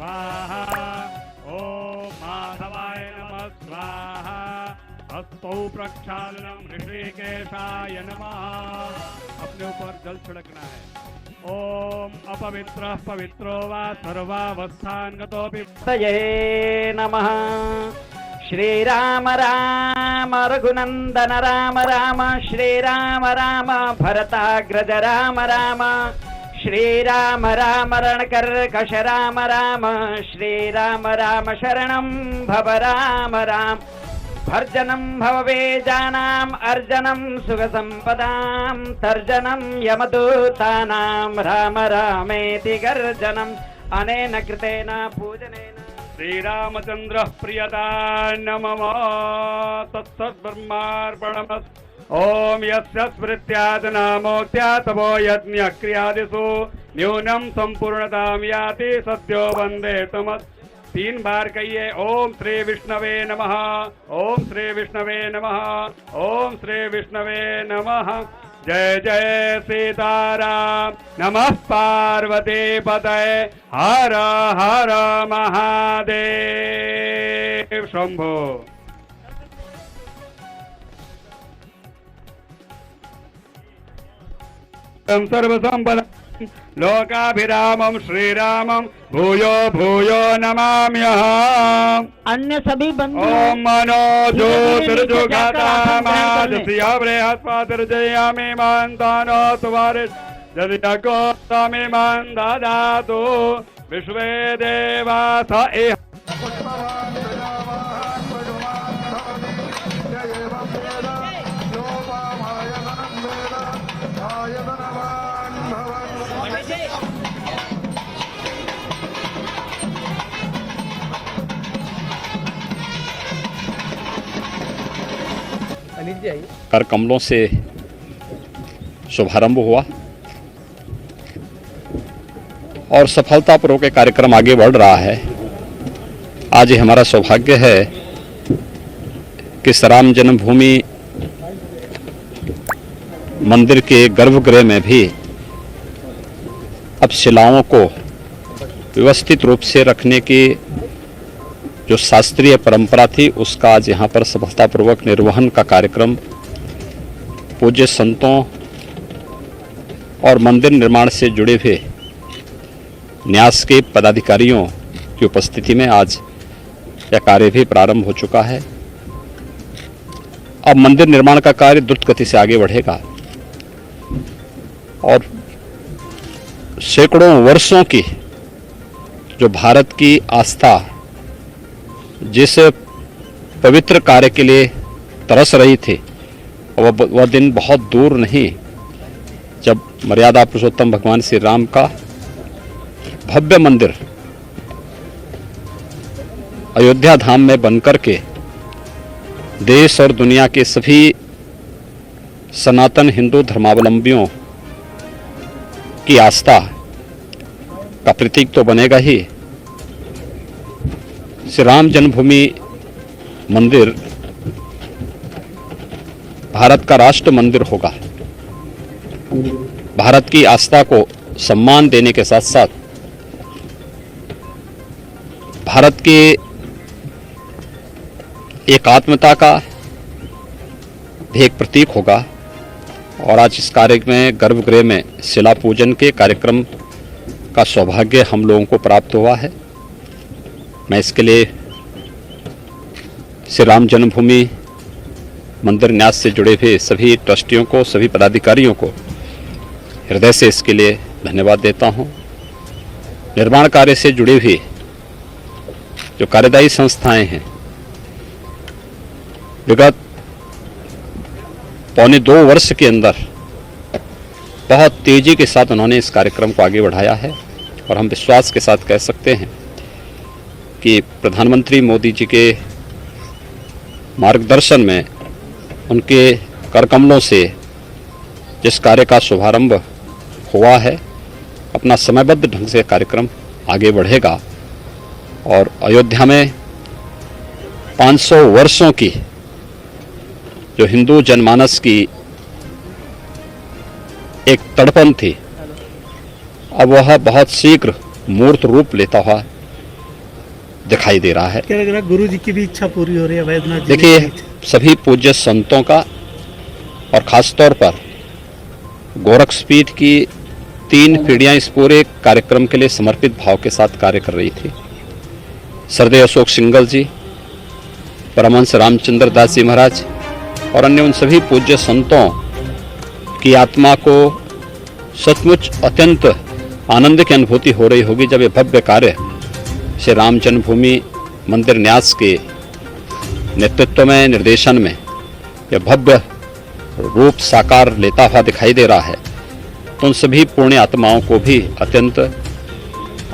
स्वाहा। ओम माधवाय नमः स्वाहा। हस्तौ प्रक्षालनम ऋषिकेशाय नमः। अपने ऊपर जल छिड़कना है। ओम अपवित्रः पवित्रो वा सर्वावस्थान्गतोऽपि तये नमः। श्रीराम राम रघुनंदन राम राम श्रीराम राम भरताग्रज राम राम श्रीराम राम रणकर्कश राम राम श्रीराम राम शरणं भव राम राम भर्जनं भववेजानाम् अर्जनं सुखसम्पदां तर्जनं यमदूतानां राम रामेति गर्जनम् अनेन कृतेन पूजनेन श्रीरामचंद्र प्रियता नमः। तत्सद्ब्रह्मार्पणमस्तु। ओम यस्य स्मृत्यादनामोक्त्यातपो यज्ञक्रियादिषु न्यूनं संपूर्णतां याति सद्यो वन्दे तमस्। 3 बार कहिए। ओम श्री विष्णवे नमः। ओम श्री विष्णवे नमः। ओम श्री विष्णवे नमः। जय जय सीताराम। नमः पार्वती पतये। हर हर महादेव शंभो। सर्वसंपदा लोकाभिरामं श्रीरामं भूयो भूयो नमाम्यहम्। अन्य सभी बंधु ओम मनो ज्योतिर्जुगतामादस्या बृहस्पतिर्जयामि मान्तानो सुवारि यदिको तमे मान ददातु विश्वे देवा स एह। कर कमलों से शुभारंभ हुआ और सफलतापूर्वक ये कार्यक्रम आगे बढ़ रहा है। आज ये हमारा सौभाग्य है कि राम जन्मभूमि मंदिर के गर्भगृह में भी अब शिलाओं को व्यवस्थित रूप से रखने की जो शास्त्रीय परंपरा थी उसका आज यहाँ पर सफलतापूर्वक निर्वहन का कार्यक्रम पूज्य संतों और मंदिर निर्माण से जुड़े हुए न्यास के पदाधिकारियों की उपस्थिति में आज यह कार्य भी प्रारंभ हो चुका है। अब मंदिर निर्माण का कार्य द्रुत गति से आगे बढ़ेगा और सैकड़ों वर्षों की जो भारत की आस्था जिस पवित्र कार्य के लिए तरस रही थी वह दिन बहुत दूर नहीं जब मर्यादा पुरुषोत्तम भगवान श्री राम का भव्य मंदिर अयोध्या धाम में बनकर के देश और दुनिया के सभी सनातन हिंदू धर्मावलंबियों की आस्था का प्रतीक तो बनेगा ही। श्री राम जन्मभूमि मंदिर भारत का राष्ट्र मंदिर होगा। भारत की आस्था को सम्मान देने के साथ साथ भारत के एकात्मता का भी एक प्रतीक होगा। और आज इस कार्य में गर्भगृह में शिला पूजन के कार्यक्रम का सौभाग्य हम लोगों को प्राप्त हुआ है। मैं इसके लिए श्री राम जन्मभूमि मंदिर न्यास से जुड़े हुए सभी ट्रस्टियों को, सभी पदाधिकारियों को हृदय से इसके लिए धन्यवाद देता हूं। निर्माण कार्य से जुड़े हुए जो कार्यदायी संस्थाएं हैं, विगत पौने 2 वर्ष के अंदर बहुत तेजी के साथ उन्होंने इस कार्यक्रम को आगे बढ़ाया है और हम विश्वास के साथ कह सकते हैं कि प्रधानमंत्री मोदी जी के मार्गदर्शन में उनके करकमलों से जिस कार्य का शुभारंभ हुआ है, अपना समयबद्ध ढंग से कार्यक्रम आगे बढ़ेगा और अयोध्या में 500 वर्षों की जो हिंदू जनमानस की एक तड़पन थी, अब वह बहुत शीघ्र मूर्त रूप लेता हुआ दिखाई दे रहा है। क्या लग रहा है गुरु जी की भी इच्छा पूरी हो रही है वैद्यनाथ जी? देखिए, सभी पूज्य संतों का और खास तौर पर गोरक्षपीठ की 3 पीढ़ियां इस पूरे कार्यक्रम के लिए समर्पित भाव के साथ कार्य कर रही थी। सरदेव अशोक सिंगल जी, परमहंस रामचंद्र दास जी महाराज और अन्य उन सभी पूज्य संतों की आत्मा को सचमुच अत्यंत आनंद की अनुभूति हो रही होगी जब ये भव्य कार्य श्री राम जन्मभूमि मंदिर न्यास के नेतृत्व में, निर्देशन में यह भव्य रूप साकार लेता हुआ दिखाई दे रहा है। तो उन सभी पुण्य आत्माओं को भी अत्यंत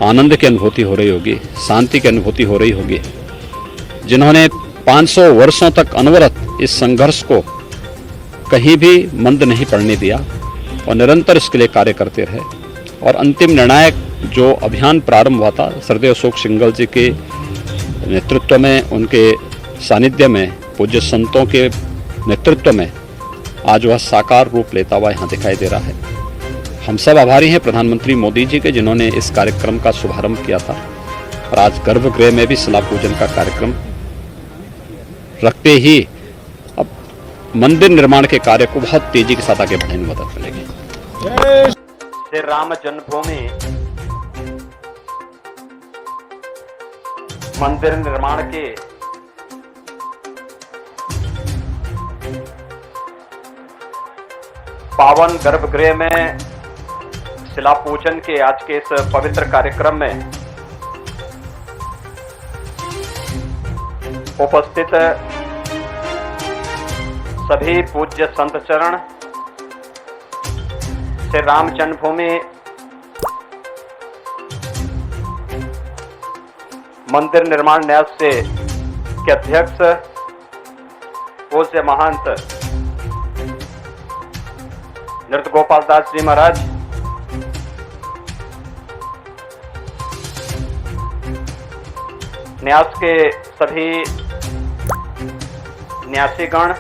आनंद की अनुभूति हो रही होगी, शांति की अनुभूति हो रही होगी, जिन्होंने 500 वर्षों तक अनवरत इस संघर्ष को कहीं भी मंद नहीं पड़ने दिया और निरंतर इसके लिए कार्य करते रहे। और अंतिम निर्णायक जो अभियान प्रारंभ हुआ था सरदेव अशोक सिंगल जी के नेतृत्व में, उनके सानिध्य में, पूज्य संतों के नेतृत्व में आज वह साकार रूप लेता हुआ यहाँ दिखाई दे रहा है। हम सब आभारी हैं प्रधानमंत्री मोदी जी के, जिन्होंने इस कार्यक्रम का शुभारंभ किया था और आज गर्भगृह में भी शिला पूजन का कार्यक्रम रखते ही अब मंदिर निर्माण के कार्य को बहुत तेजी के साथ आगे बढ़ाने में मदद मिलेगी। श्री राम जन्मभूमि मंदिर निर्माण के पावन गर्भगृह में शिला पूजन के आज के इस पवित्र कार्यक्रम में उपस्थित सभी पूज्य संत चरण श्री राम जन्मभूमि मंदिर निर्माण न्यास से के अध्यक्ष पूज्य महंत नृत्य गोपाल दास जी महाराज, न्यास के सभी न्यासीगण,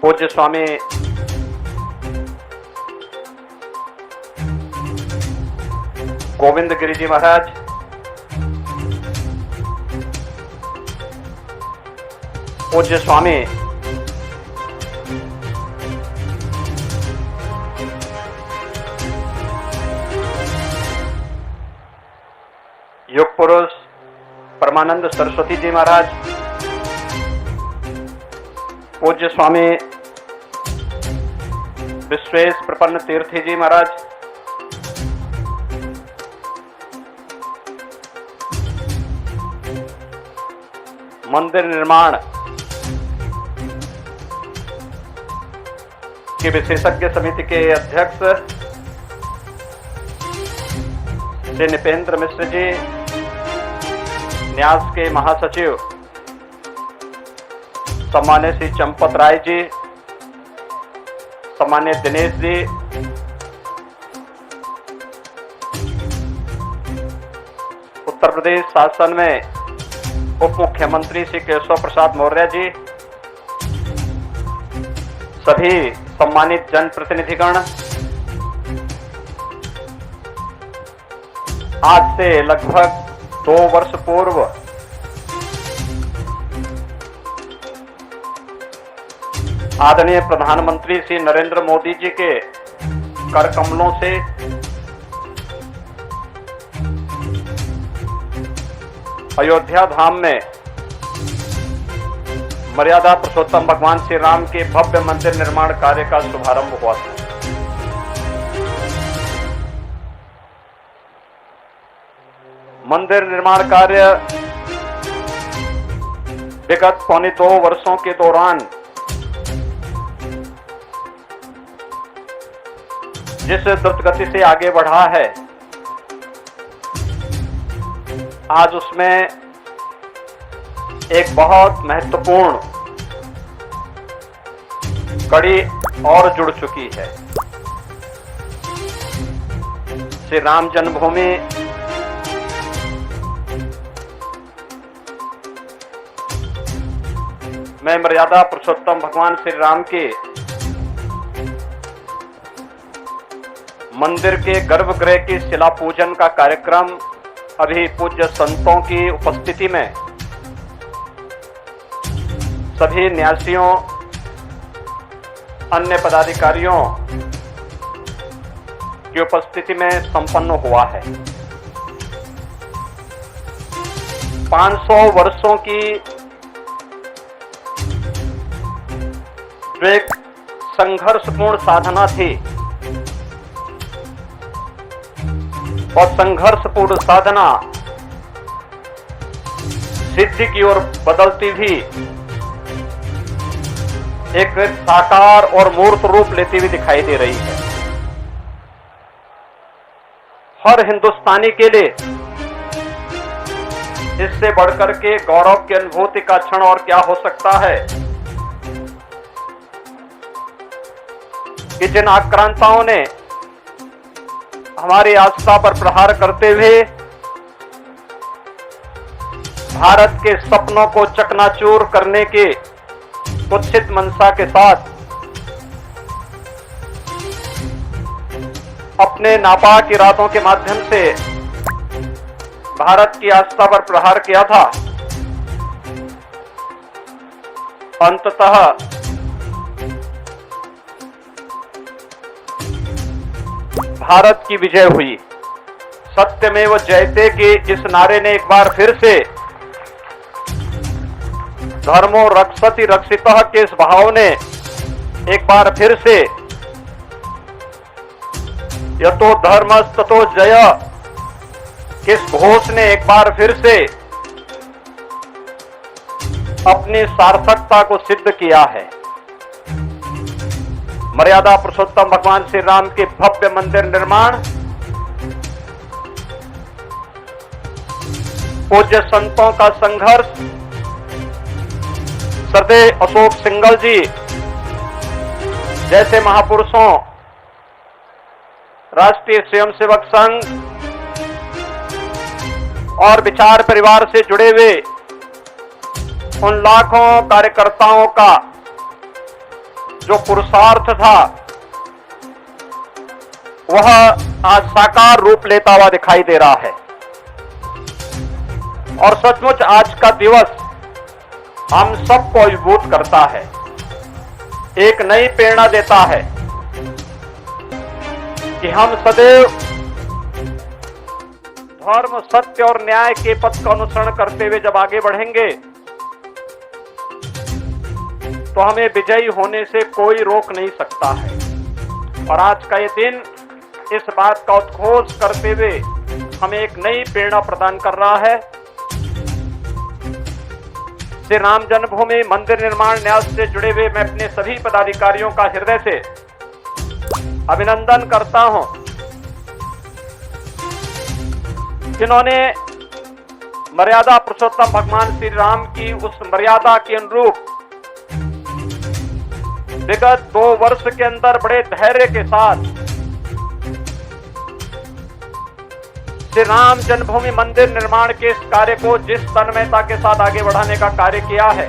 पूज्य स्वामी गोविंद गिरी जी महाराज, पूज्य स्वामी युग पुरुष परमानंद सरस्वती जी महाराज, पूज्य स्वामी विश्वेश प्रपन्न तीर्थी जी महाराज, मंदिर निर्माण की विशेषज्ञ समिति के अध्यक्ष श्री निपेंद्र मिश्र जी, न्यास के महासचिव सम्मान्य श्री चंपत राय जी, सम्मान्य दिनेश जी, उत्तर प्रदेश शासन में उप मुख्यमंत्री श्री केशव प्रसाद मौर्य जी, सभी सम्मानित जनप्रतिनिधिगण, आज से लगभग 2 वर्ष पूर्व आदरणीय प्रधानमंत्री श्री नरेंद्र मोदी जी के कर कमलों से अयोध्या धाम में मर्यादा पुरुषोत्तम भगवान श्री राम के भव्य मंदिर निर्माण कार्य का शुभारंभ हुआ था। मंदिर निर्माण कार्य विगत 2.25 वर्षों के दौरान जिस द्रुत गति से आगे बढ़ा है, आज उसमें एक बहुत महत्वपूर्ण कड़ी और जुड़ चुकी है। श्री राम जन्मभूमि में मर्यादा पुरुषोत्तम भगवान श्री राम के मंदिर के गर्भगृह की शिला पूजन का कार्यक्रम अभी पूज्य संतों की उपस्थिति में सभी न्यासियों, अन्य पदाधिकारियों की उपस्थिति में संपन्न हुआ है। 500 वर्षों की जो एक संघर्षपूर्ण साधना थी और संघर्षपूर्ण साधना सिद्धि की ओर बदलती भी एक साकार और मूर्त रूप लेती हुई दिखाई दे रही है। हर हिंदुस्तानी के लिए इससे बढ़कर के गौरव की अनुभूति का क्षण और क्या हो सकता है कि जिन आक्रांताओं ने हमारी आस्था पर प्रहार करते हुए भारत के सपनों को चकनाचूर करने के कुत्सित मंशा के साथ अपने नापाक इरादों के माध्यम से भारत की आस्था पर प्रहार किया था, अंततः भारत की विजय हुई। सत्यमेव जयते के इस नारे ने एक बार फिर से धर्मो रक्षति रक्षितः के इस भाव ने एक बार फिर से यतो धर्मस्ततो जय किस घोष ने एक बार फिर से अपनी सार्थकता को सिद्ध किया है। मर्यादा पुरुषोत्तम भगवान श्री राम के भव्य मंदिर निर्माण, पूज्य संतों का संघर्ष, सरदेव अशोक सिंघल जी जैसे महापुरुषों, राष्ट्रीय स्वयंसेवक संघ और विचार परिवार से जुड़े हुए उन लाखों कार्यकर्ताओं का जो पुरुषार्थ था वह आज साकार रूप लेता हुआ दिखाई दे रहा है। और सचमुच आज का दिवस हम सबको अभिभूत करता है, एक नई प्रेरणा देता है कि हम सदैव धर्म, सत्य और न्याय के पथ का अनुसरण करते हुए जब आगे बढ़ेंगे तो हमें विजयी होने से कोई रोक नहीं सकता है। और आज का ये दिन इस बात का उद्घोष करते हुए हमें एक नई प्रेरणा प्रदान कर रहा है। श्री राम जन्मभूमि मंदिर निर्माण न्यास से जुड़े हुए मैं अपने सभी पदाधिकारियों का हृदय से अभिनंदन करता हूं, जिन्होंने मर्यादा पुरुषोत्तम भगवान श्री राम की उस मर्यादा के अनुरूप विगत 2 वर्ष के अंदर बड़े धैर्य के साथ श्री राम जन्मभूमि मंदिर निर्माण के इस कार्य को जिस तन्मयता के साथ आगे बढ़ाने का कार्य किया है,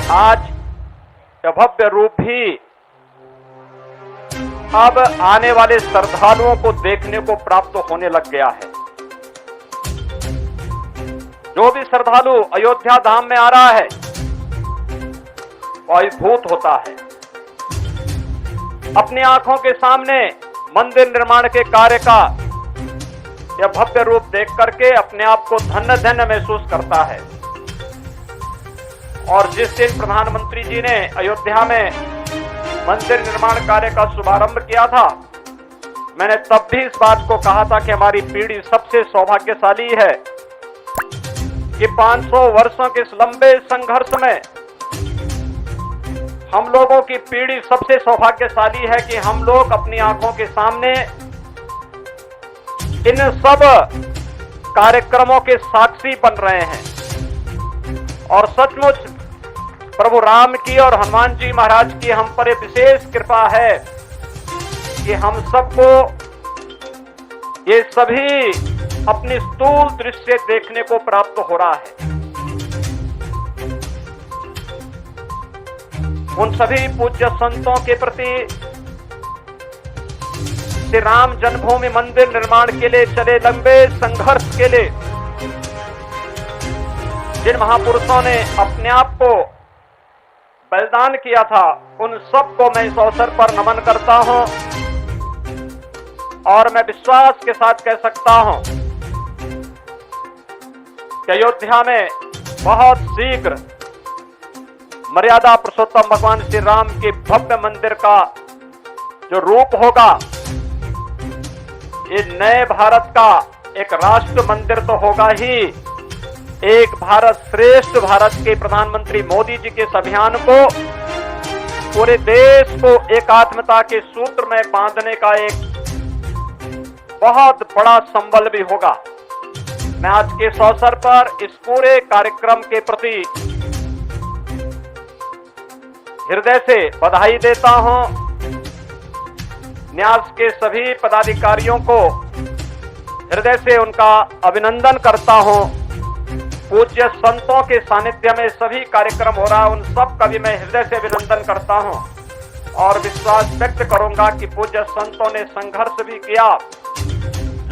आज यह भव्य रूप भी अब आने वाले श्रद्धालुओं को देखने को प्राप्त होने लग गया है। जो भी श्रद्धालु अयोध्या धाम में आ रहा है वह अभिभूत होता है। अपनी आंखों के सामने मंदिर निर्माण के कार्य का यह भव्य रूप देख करके अपने आप को धन्य धन्य महसूस करता है। और जिस दिन प्रधानमंत्री जी ने अयोध्या में मंदिर निर्माण कार्य का शुभारंभ किया था, मैंने तब भी इस बात को कहा था कि हमारी पीढ़ी सबसे सौभाग्यशाली है कि 500 वर्षों के इस लंबे संघर्ष में हम लोगों की पीढ़ी सबसे सौभाग्यशाली है कि हम लोग अपनी आंखों के सामने इन सब कार्यक्रमों के साक्षी बन रहे हैं। और सचमुच प्रभु राम की और हनुमान जी महाराज की हम पर विशेष कृपा है कि हम सबको ये सभी अपनी स्थूल दृश्य देखने को प्राप्त हो रहा है। उन सभी पूज्य संतों के प्रति श्री राम जन्मभूमि मंदिर निर्माण के लिए चले लंबे संघर्ष के लिए जिन महापुरुषों ने अपने आप को बलिदान किया था, उन सबको मैं इस अवसर पर नमन करता हूं और मैं विश्वास के साथ कह सकता हूं कि अयोध्या में बहुत शीघ्र मर्यादा पुरुषोत्तम भगवान श्री राम के भव्य मंदिर का जो रूप होगा, ये नए भारत का एक राष्ट्र मंदिर तो होगा ही, एक भारत श्रेष्ठ भारत के प्रधानमंत्री मोदी जी के इस अभियान को पूरे देश को एकात्मता के सूत्र में बांधने का एक बहुत बड़ा संबल भी होगा। मैं आज के इस अवसर पर इस पूरे कार्यक्रम के प्रति हृदय से बधाई देता हूं। न्यास के सभी पदाधिकारियों को हृदय से उनका अभिनंदन करता हूं। पूज्य संतों के सानिध्य में सभी कार्यक्रम हो रहा है, उन सब का भी मैं हृदय से अभिनंदन करता हूं और विश्वास व्यक्त करूंगा कि पूज्य संतों ने संघर्ष भी किया,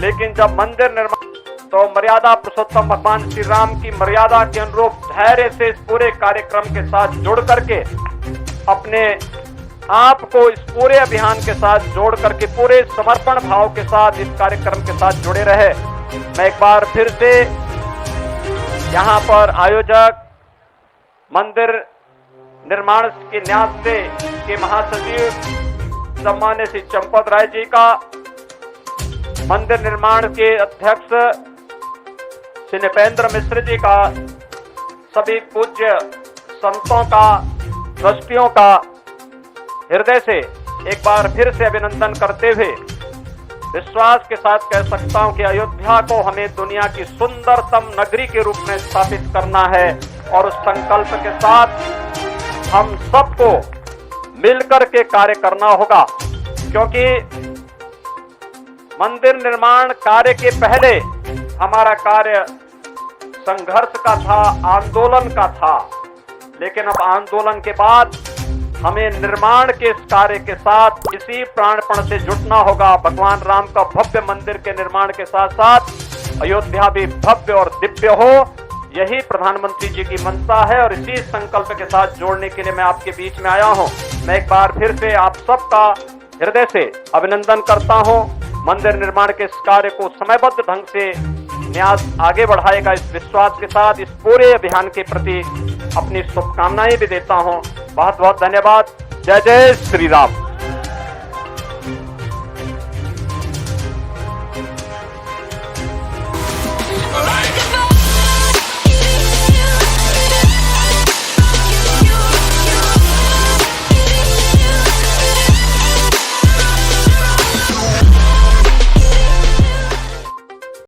लेकिन जब मंदिर निर्माण तो मर्यादा पुरुषोत्तम भगवान श्री राम की मर्यादा के अनुरूप धैर्य से इस पूरे कार्यक्रम के साथ जुड़ करके अपने आप को इस पूरे अभियान के साथ जोड़ करके पूरे समर्पण भाव के साथ इस कार्यक्रम के साथ जुड़े रहे। मैं एक बार फिर से यहाँ पर आयोजक मंदिर निर्माण के न्यास से के महासचिव सम्मान्य श्री चंपत राय जी का, मंदिर निर्माण के अध्यक्ष श्री नृपेंद्र मिश्र जी का, सभी पूज्य संतों का, ट्रस्टियों का हृदय से एक बार फिर से अभिनंदन करते हुए विश्वास के साथ कह सकता हूं कि अयोध्या को हमें दुनिया की सुंदरतम नगरी के रूप में स्थापित करना है और उस संकल्प के साथ हम सबको मिलकर के कार्य करना होगा, क्योंकि मंदिर निर्माण कार्य के पहले हमारा कार्य संघर्ष का था, आंदोलन का था, लेकिन अब आंदोलन के बाद हमें निर्माण के इस कार्य के साथ इसी प्राणपण से जुटना होगा। भगवान राम का भव्य मंदिर के निर्माण के साथ साथ अयोध्या भी भव्य और दिव्य हो, यही प्रधानमंत्री जी की मंशा है और इसी संकल्प के साथ जोड़ने के लिए मैं आपके बीच में आया हूं। मैं एक बार फिर से आप सबका हृदय से अभिनंदन करता हूं। मंदिर निर्माण के इस कार्य को समयबद्ध ढंग से न्यास आगे बढ़ाएगा, इस विश्वास के साथ इस पूरे अभियान के प्रति अपनी शुभकामनाएं भी देता हूं। बहुत बहुत धन्यवाद। जय जय श्री राम।